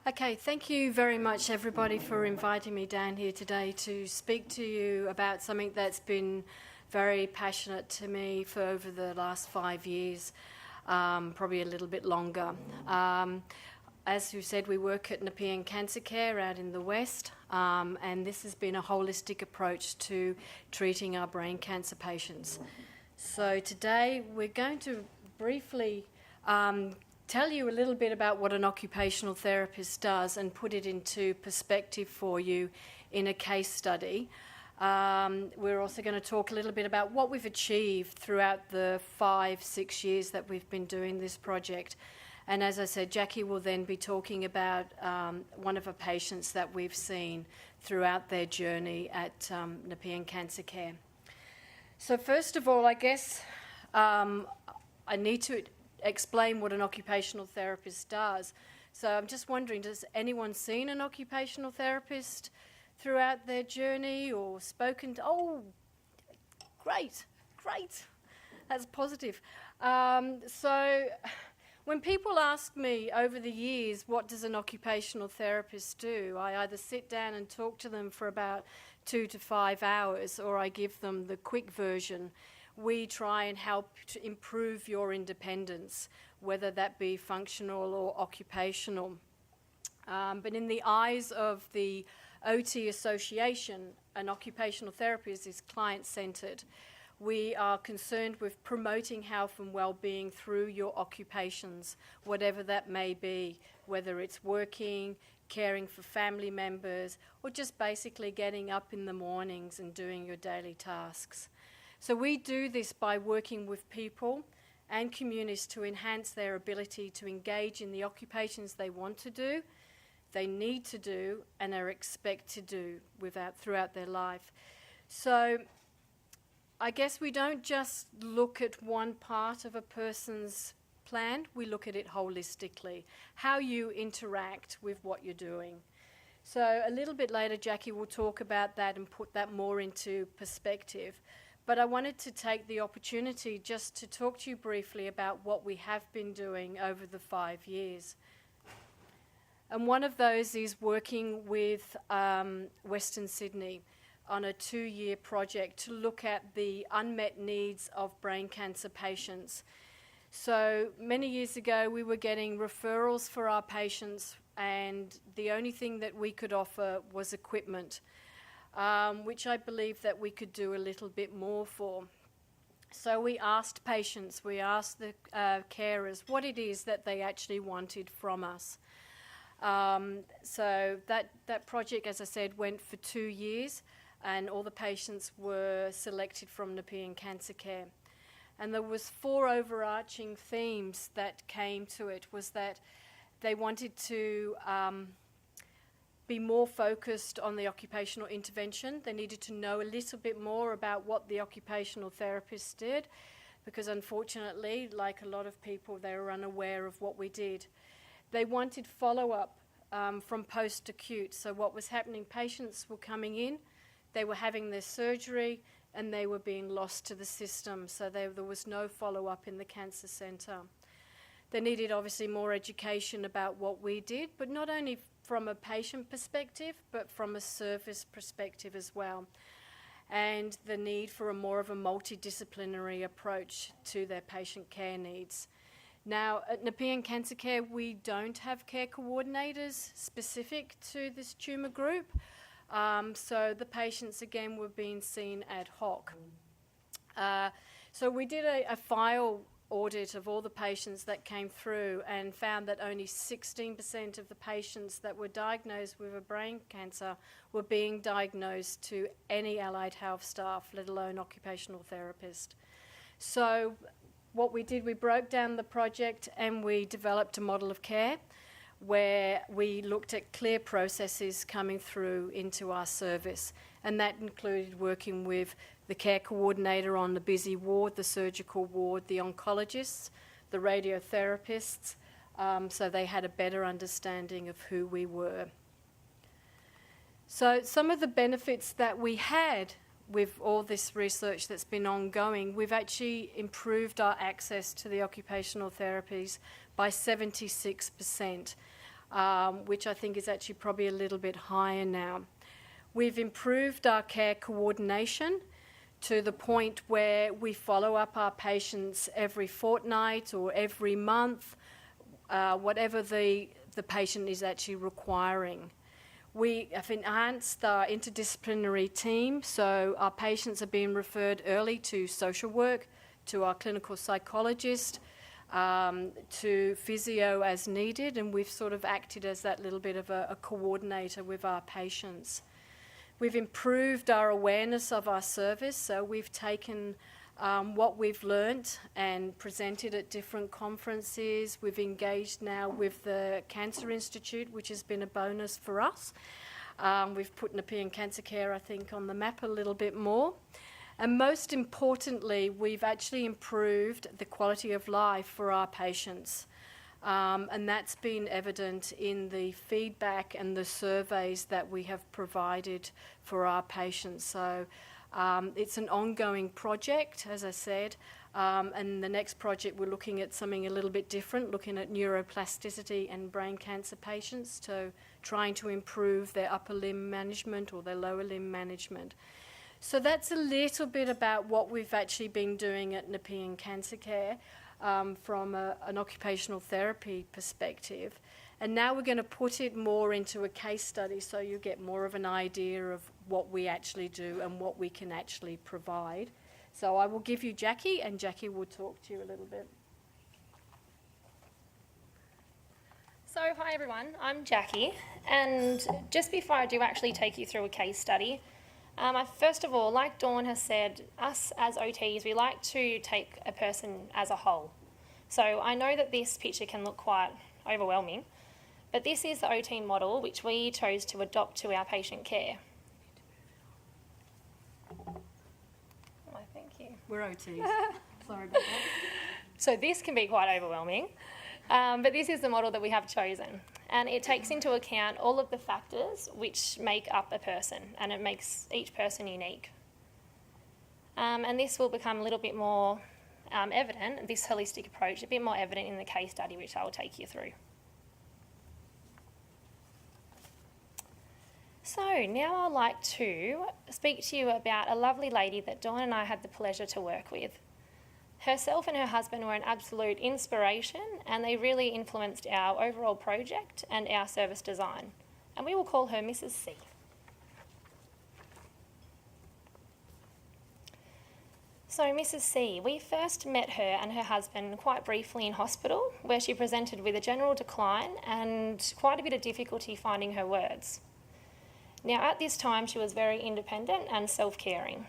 Okay, thank you very much everybody for inviting me down here today to speak to you about something that's been very passionate to me for over the last 5 years, probably a little bit longer. As you said, we work at Nepean Cancer Care out in the West, and this has been a holistic approach to treating our brain cancer patients. So today we're going to briefly tell you a little bit about what an occupational therapist does and put it into perspective for you in a case study. We're also going to talk a little bit about what we've achieved throughout the 5-6 years that we've been doing this project. And as I said, Jackie will then be talking about one of our patients that we've seen throughout their journey at Nepean Cancer Care. So first of all, I guess I need to explain what an occupational therapist does. So I'm just wondering, does anyone seen an occupational therapist throughout their journey or spoken to? Oh, great, that's positive. So when people ask me over the years, what does an occupational therapist do? I either sit down and talk to them for about 2 to 5 hours, or I give them the quick version. We try and help to improve your independence, whether that be functional or occupational. But in the eyes of the OT Association, an occupational therapist is client-centred. We are concerned with promoting health and well-being through your occupations, whatever that may be, whether it's working, caring for family members, or just basically getting up in the mornings and doing your daily tasks. So we do this by working with people and communities to enhance their ability to engage in the occupations they want to do, they need to do, and are expected to do throughout their life. So I guess we don't just look at one part of a person's plan, we look at it holistically, how you interact with what you're doing. So a little bit later, Jackie will talk about that and put that more into perspective. But I wanted to take the opportunity just to talk to you briefly about what we have been doing over the 5 years. And one of those is working with Western Sydney on a 2-year project to look at the unmet needs of brain cancer patients. So many years ago, we were getting referrals for our patients, and the only thing that we could offer was equipment. Which I believe that we could do a little bit more for. So we asked patients, we asked the carers what it is that they actually wanted from us. So that project, as I said, went for 2 years, and all the patients were selected from Nepean Cancer Care. And there was 4 overarching themes that came to it, was that they wanted to be more focused on the occupational intervention. They needed to know a little bit more about what the occupational therapist did, because unfortunately, like a lot of people, they were unaware of what we did. They wanted follow-up from post-acute. So what was happening, patients were coming in, they were having their surgery, and they were being lost to the system. So there was no follow-up in the cancer centre. They needed obviously more education about what we did, but not only from a patient perspective, but from a service perspective as well, and the need for more of a multidisciplinary approach to their patient care needs. Now, at Nepean Cancer Care, we don't have care coordinators specific to this tumour group, so the patients, again, were being seen ad hoc. So we did a file audit of all the patients that came through and found that only 16% of the patients that were diagnosed with a brain cancer were being diagnosed to any allied health staff, let alone occupational therapist. So what we did, we broke down the project and we developed a model of care where we looked at clear processes coming through into our service, and that included working with the care coordinator on the busy ward, the surgical ward, the oncologists, the radiotherapists, so they had a better understanding of who we were. So some of the benefits that we had with all this research that's been ongoing, we've actually improved our access to the occupational therapies by 76%. which I think is actually probably a little bit higher now. We've improved our care coordination to the point where we follow up our patients every fortnight or every month, whatever the patient is actually requiring. We have enhanced our interdisciplinary team, so our patients are being referred early to social work, to our clinical psychologist, to physio as needed, and we've sort of acted as that little bit of a coordinator with our patients. We've improved our awareness of our service, so we've taken what we've learnt and presented at different conferences. We've engaged now with the Cancer Institute, which has been a bonus for us. We've put Nepean Cancer Care, I think, on the map a little bit more. And most importantly, we've actually improved the quality of life for our patients. And that's been evident in the feedback and the surveys that we have provided for our patients. So it's an ongoing project, as I said, and the next project we're looking at something a little bit different, looking at neuroplasticity and brain cancer patients, so trying to improve their upper limb management or their lower limb management. So that's a little bit about what we've actually been doing at Nepean Cancer Care from an occupational therapy perspective. And now we're going to put it more into a case study so you get more of an idea of what we actually do and what we can actually provide. So I will give you Jackie, and Jackie will talk to you a little bit. So hi everyone, I'm Jackie, and just before I do actually take you through a case study, first of all, like Dawn has said, us as OTs, we like to take a person as a whole. So I know that this picture can look quite overwhelming, but this is the OT model which we chose to adopt to our patient care. Oh, thank you. We're OTs. Sorry about that. So this can be quite overwhelming, but this is the model that we have chosen. And it takes into account all of the factors which make up a person, and it makes each person unique. And this will become a little bit more evident, this holistic approach, a bit more evident in the case study which I will take you through. So now I'd like to speak to you about a lovely lady that Dawn and I had the pleasure to work with. Herself and her husband were an absolute inspiration, and they really influenced our overall project and our service design. And we will call her Mrs. C. So Mrs. C, we first met her and her husband quite briefly in hospital, where she presented with a general decline and quite a bit of difficulty finding her words. Now at this time she was very independent and self-caring.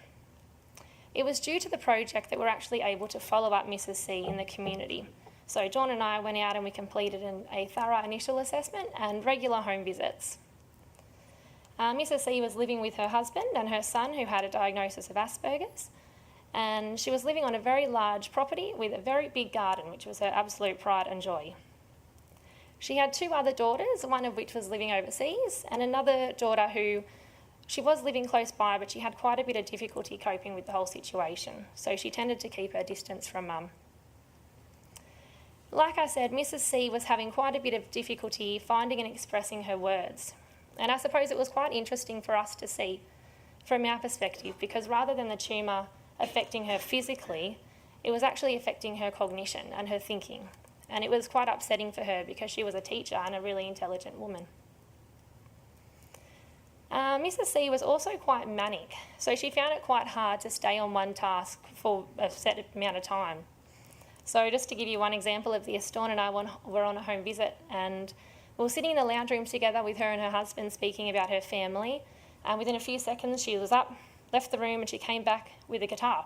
It was due to the project that we're actually able to follow up Mrs. C in the community. So Dawn and I went out and we completed a thorough initial assessment and regular home visits. Mrs. C was living with her husband and her son, who had a diagnosis of Asperger's, and she was living on a very large property with a very big garden, which was her absolute pride and joy. She had two other daughters, one of which was living overseas, and another daughter who she was living close by, but she had quite a bit of difficulty coping with the whole situation, so she tended to keep her distance from mum. Like I said, Mrs. C was having quite a bit of difficulty finding and expressing her words, and I suppose it was quite interesting for us to see from our perspective, because rather than the tumour affecting her physically, it was actually affecting her cognition and her thinking, and it was quite upsetting for her because she was a teacher and a really intelligent woman. Mrs. C was also quite manic, so she found it quite hard to stay on one task for a set amount of time. So just to give you one example of this, Dawn and I were on a home visit, and we were sitting in the lounge room together with her and her husband speaking about her family, and within a few seconds she was up, left the room, and she came back with a guitar.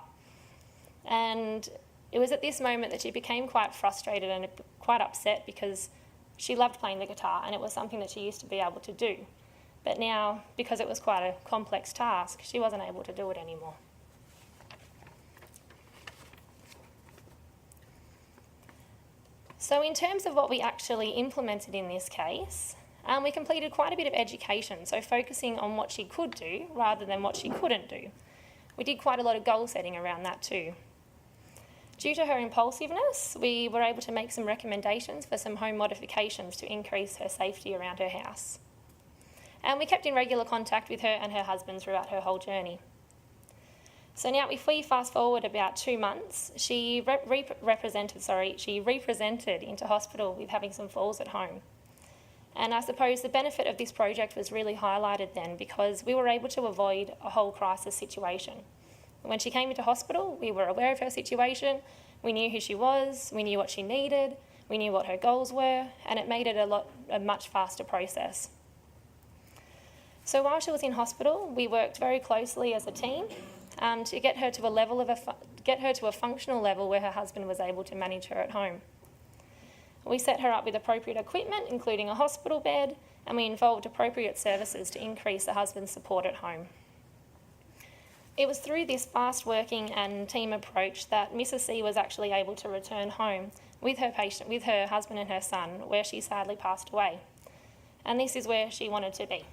And it was at this moment that she became quite frustrated and quite upset, because she loved playing the guitar and it was something that she used to be able to do. But now, because it was quite a complex task, she wasn't able to do it anymore. So in terms of what we actually implemented in this case, we completed quite a bit of education, so focusing on what she could do rather than what she couldn't do. We did quite a lot of goal setting around that too. Due to her impulsiveness, we were able to make some recommendations for some home modifications to increase her safety around her house. And we kept in regular contact with her and her husband throughout her whole journey. So now if we fast forward about 2 months, she represented into hospital with having some falls at home. And I suppose the benefit of this project was really highlighted then because we were able to avoid a whole crisis situation. When she came into hospital, we were aware of her situation, we knew who she was, we knew what she needed, we knew what her goals were, and it made it a much faster process. So while she was in hospital, we worked very closely as a team to get her to a functional level where her husband was able to manage her at home. We set her up with appropriate equipment, including a hospital bed, and we involved appropriate services to increase the husband's support at home. It was through this fast working and team approach that Mrs. C was actually able to return home with her husband and her son, where she sadly passed away. And this is where she wanted to be.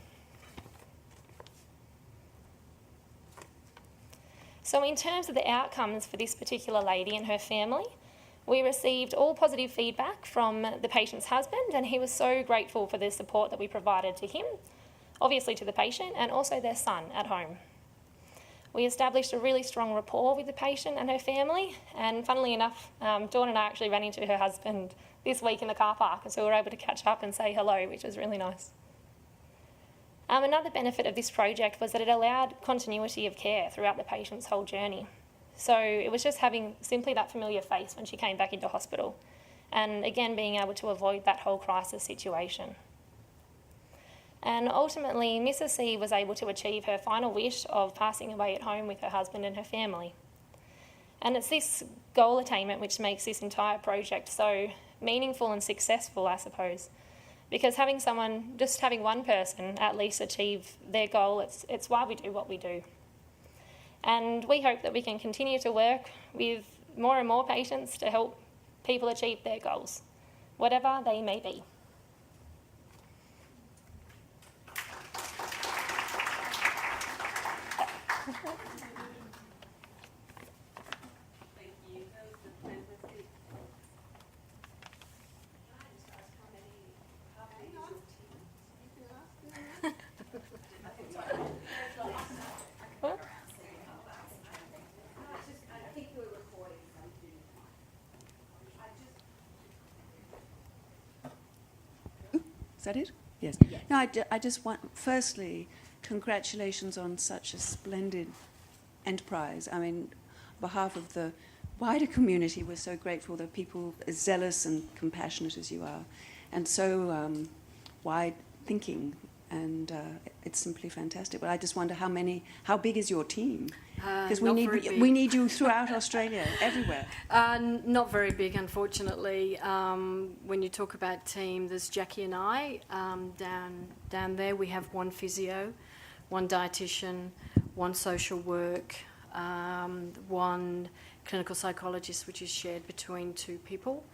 So in terms of the outcomes for this particular lady and her family, we received all positive feedback from the patient's husband, and he was so grateful for the support that we provided to him, obviously to the patient, and also their son at home. We established a really strong rapport with the patient and her family, and funnily enough, Dawn and I actually ran into her husband this week in the car park, and so we were able to catch up and say hello, which was really nice. Another benefit of this project was that it allowed continuity of care throughout the patient's whole journey. So it was just having simply that familiar face when she came back into hospital, and again being able to avoid that whole crisis situation. And ultimately, Mrs. C was able to achieve her final wish of passing away at home with her husband and her family. And it's this goal attainment which makes this entire project so meaningful and successful, I suppose. Because having one person at least achieve their goal, it's why we do what we do. And we hope that we can continue to work with more and more patients to help people achieve their goals, whatever they may be. Is that it? Yes. No, I just want, firstly, congratulations on such a splendid enterprise. I mean, on behalf of the wider community, we're so grateful that people as zealous and compassionate as you are, and so wide-thinking, and it's simply fantastic. But I just wonder how big is your team? Because we need you throughout Australia, everywhere. Not very big, unfortunately. When you talk about team, there's Jackie and I down there. We have one physio, one dietitian, one social work, one clinical psychologist, which is shared between two people.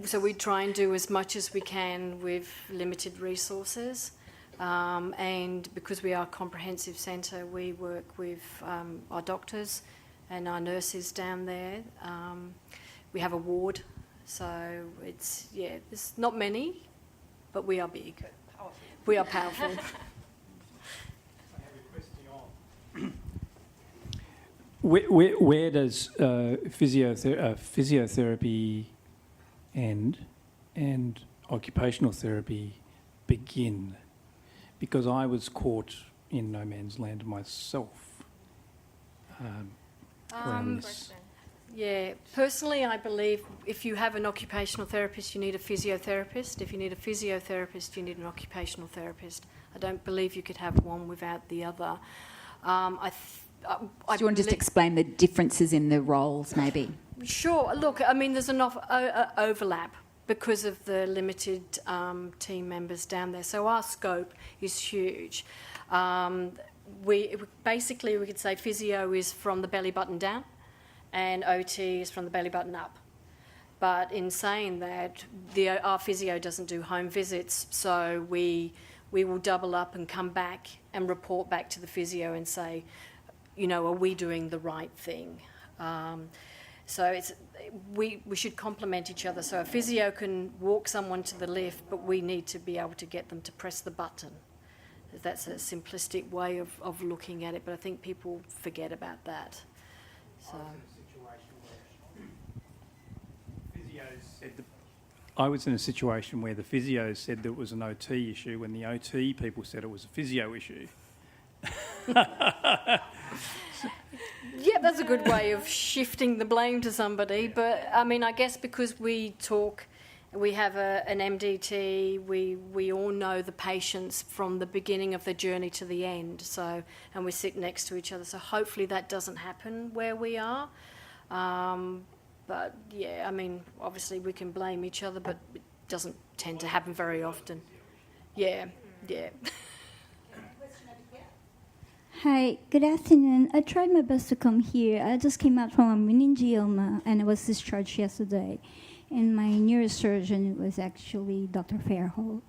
So we try and do as much as we can with limited resources. And because we are a comprehensive centre, we work with our doctors and our nurses down there. We have a ward, so there's not many, but we are big. We are powerful. I have a question on where does physiotherapy end and occupational therapy begin? Because I was caught in no man's land myself around this. Yeah, personally I believe if you have an occupational therapist, you need a physiotherapist. If you need a physiotherapist, you need an occupational therapist. I don't believe you could have one without the other. Do you want to just explain the differences in the roles, maybe? Sure. Look, I mean, there's enough overlap because of the limited team members down there. So our scope is huge. We could say physio is from the belly button down and OT is from the belly button up. But in saying that, our physio doesn't do home visits, so we will double up and come back and report back to the physio and say, are we doing the right thing? So we should complement each other. So a physio can walk someone to the lift, but we need to be able to get them to press the button. That's a simplistic way of looking at it, but I think people forget about that. So I was in a situation where the physios said that it was an OT issue when the OT people said it was a physio issue. Yeah, that's a good way of shifting the blame to somebody. But, I mean, I guess because we have an MDT, we all know the patients from the beginning of the journey to the end, and we sit next to each other. So hopefully that doesn't happen where we are. But, yeah, I mean, obviously we can blame each other, but it doesn't tend to happen very often. Yeah. Hi, good afternoon. I tried my best to come here. I just came out from a meningioma and I was discharged yesterday. And my neurosurgeon was actually Dr. Fairholt.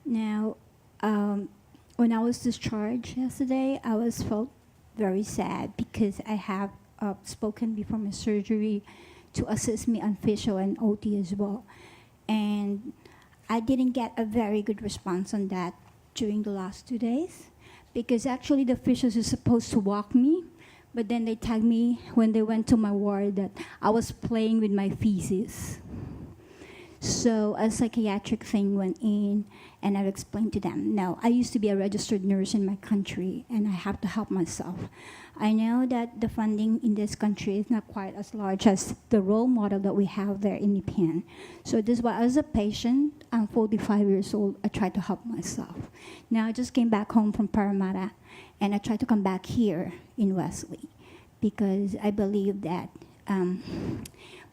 Now, when I was discharged yesterday, I felt very sad because I have spoken before my surgery to assist me on physio and OT as well. And I didn't get a very good response on that during the last 2 days. Because actually the physios are supposed to walk me, but then they tagged me when they went to my ward that I was playing with my feces. So a psychiatric thing went in, and I've explained to them, no, I used to be a registered nurse in my country, and I have to help myself. I know that the funding in this country is not quite as large as the role model that we have there in Nepean. So this is why, as a patient, I'm 45 years old, I try to help myself. Now, I just came back home from Parramatta, and I try to come back here in Wesley, because I believe that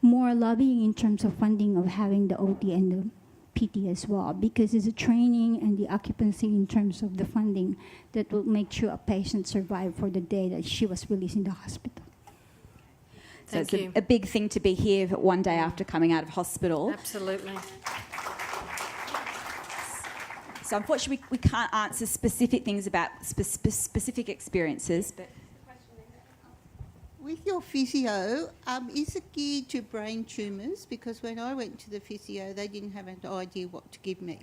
more lobbying in terms of funding of having the OT and the PT as well, because it's a training and the occupancy in terms of the funding that will make sure a patient survive for the day that she was released in the hospital. So it's a big thing to be here one day after coming out of hospital. Absolutely. So unfortunately, we can't answer specific things about specific experiences, but... With your physio, is it geared to brain tumours? Because when I went to the physio, they didn't have an idea what to give me.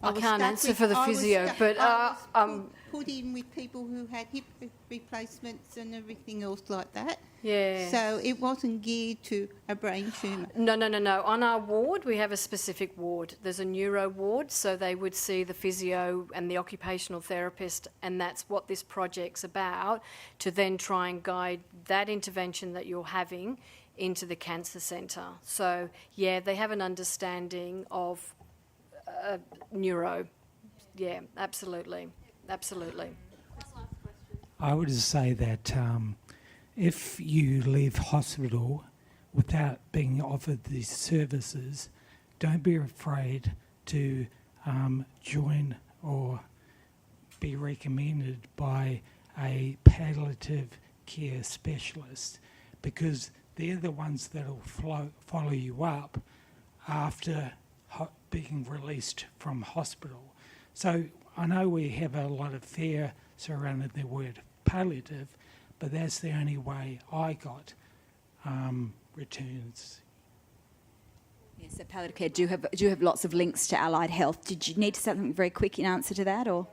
I can't answer for the physio, but I was put in with people who had hip replacements and everything else like that. yeah. So it wasn't geared to a brain tumour. No. On our ward, we have a specific ward. There's a neuro ward, so they would see the physio and the occupational therapist, and that's what this project's about, to then try and guide that intervention that you're having into the cancer centre. So, yeah, they have an understanding of neuro. Yeah, absolutely. I would say that if you leave hospital without being offered these services, don't be afraid to join or be recommended by a palliative care specialist, because they're the ones that will follow you up after being released from hospital. So I know we have a lot of fear surrounding the word palliative, but that's the only way I got returns. Yes, so palliative care do have lots of links to allied health. Did you need something very quick in answer to that, or?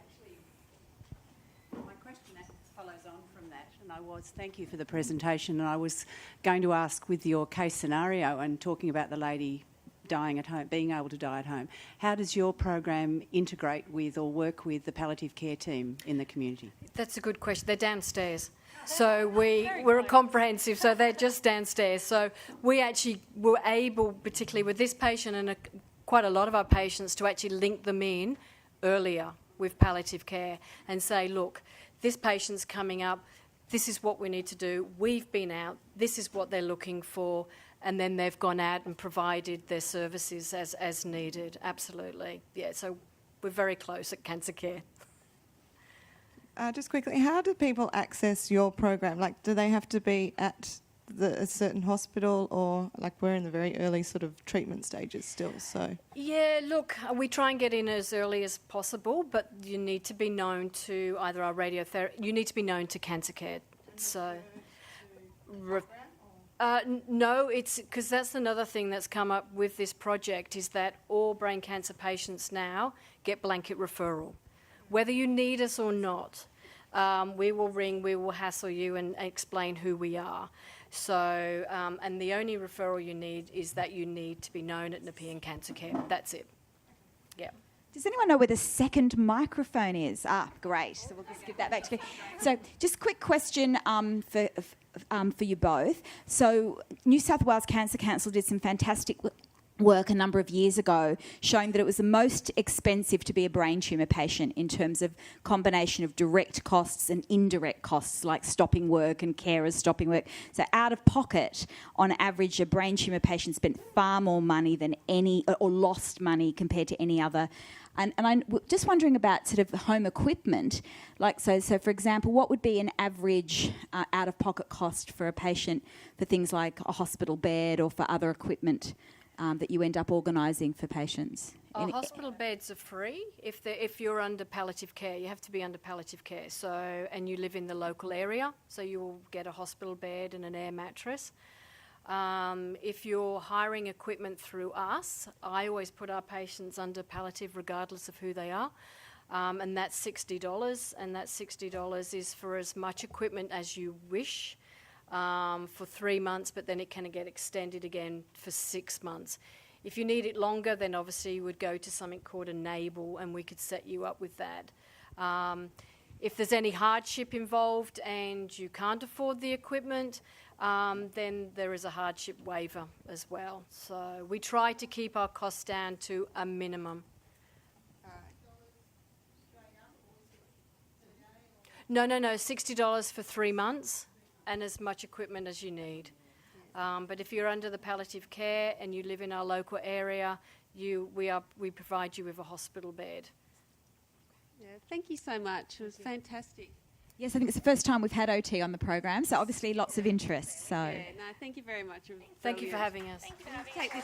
My question follows on from that, and thank you for the presentation, and I was going to ask, with your case scenario and talking about the lady dying at home, being able to die at home, how does your program integrate with or work with the palliative care team in the community? That's a good question. They're downstairs. So we're comprehensive, so they're just downstairs. So we actually were able, particularly with this patient and quite a lot of our patients, to actually link them in earlier with palliative care and say, look, this patient's coming up, this is what we need to do, we've been out, this is what they're looking for, and then they've gone out and provided their services as needed. Absolutely. Yeah, so we're very close at Cancer Care. Just quickly, how do people access your program? Like, do they have to be at a certain hospital, or like we're in the very early sort of treatment stages still? So Yeah, look, we try and get in as early as possible, but you need to be known to either our radiotherapy, you need to be known to cancer care. So, no, it's because that's another thing that's come up with this project is that all brain cancer patients now get blanket referral. Whether you need us or not, we will ring, we will hassle you and explain who we are. So, and the only referral you need is that you need to be known at Nepean Cancer Care. That's it. Yeah. Does anyone know where the second microphone is? Ah, great. So we'll just give that back to you. So just a quick question for you both. So New South Wales Cancer Council did some fantastic work a number of years ago showing that it was the most expensive to be a brain tumour patient in terms of combination of direct costs and indirect costs like stopping work and carers stopping work. So out of pocket, on average, a brain tumour patient spent far more money than any, or lost money compared to any other. And I'm just wondering about sort of home equipment. Like, so for example, what would be an average out-of-pocket cost for a patient for things like a hospital bed or for other equipment that you end up organising for patients? Hospital beds are free if you're under palliative care. You have to be under palliative care. So, and you live in the local area, so you will get a hospital bed and an air mattress. If you're hiring equipment through us, I always put our patients under palliative regardless of who they are, and that's $60, and that $60 is for as much equipment as you wish. For 3 months, but then it can get extended again for 6 months. If you need it longer, then obviously you would go to something called a NABLE and we could set you up with that. If there's any hardship involved and you can't afford the equipment, then there is a hardship waiver as well. So we try to keep our costs down to a minimum. No, $60 for 3 months. And as much equipment as you need. But if you're under the palliative care and you live in our local area, we provide you with a hospital bed. Yeah, thank you so much. It was fantastic. Yes, I think it's the first time we've had OT on the program, so obviously lots of interest. So Yeah, no, thank you very much. Thank you for having us. Take this